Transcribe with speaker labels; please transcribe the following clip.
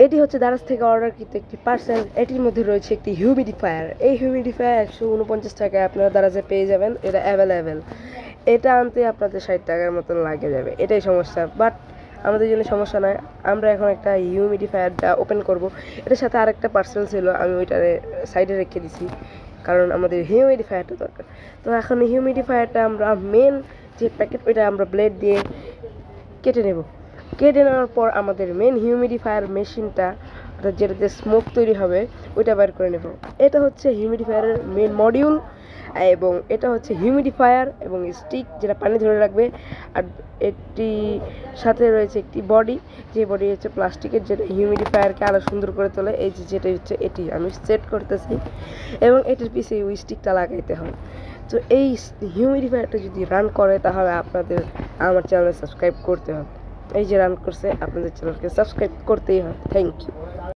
Speaker 1: এটি হচ্ছে দারাজ থেকে অর্ডারকৃত একটি পার্সেল। এটির মধ্যে রয়েছে একটি হিউমিডিফায়ার। এই হিউমিডিফায়ার 149 টাকায় আপনারা দারাজে পেয়ে যাবেন। এটা অ্যাভেলেবেল। এটা আনতে আপনাদের 60 টাকার মতন লাগে যাবে, এটাই সমস্যা। বাট আমাদের জন্য সমস্যা নয়, আমরা এখন একটা হিউমিডিফায়ারটা ওপেন করব। এটার সাথে আরেকটা পার্সেল ছিল, আমি ওইটারে সাইডে রেখে দিছি, কারণ আমাদের হিউমিডিফায়ারটা দরকার। তো এখন হিউমিডিফায়ারটা আমরা মেন যে প্যাকেট, ওইটা আমরা ব্লেড দিয়ে কেটে নেব। কেটে নেওয়ার পর আমাদের মেন হিউমিডিফায়ার মেশিনটা, অর্থাৎ যেটাতে স্মোক তৈরি হবে, ওইটা বের করে নেব। এটা হচ্ছে হিউমিডিফায়ারের মেন মডিউল, এবং এটা হচ্ছে হিউমিডিফায়ার এবং স্টিক যেটা পানি ধরে রাখবে। আর এটি সাথে রয়েছে একটি বডি, যে বডি হচ্ছে প্লাস্টিকের, যেটা হিউমিডিফায়ারকে আরও সুন্দর করে তোলে। এই যে যেটা হচ্ছে এটি আমি সেট করতেছি, এবং এটির পিছিয়ে ওই স্টিকটা লাগাইতে হয়। তো এই হিউমিডিফায়ারটা যদি রান করে, তাহলে আপনাদের আমার চ্যানেলে সাবস্ক্রাইব করতে হবে। এই যে রান করছে, আপনাদের চ্যানেলকে সাবস্ক্রাইব করতেই হবে। Thank you.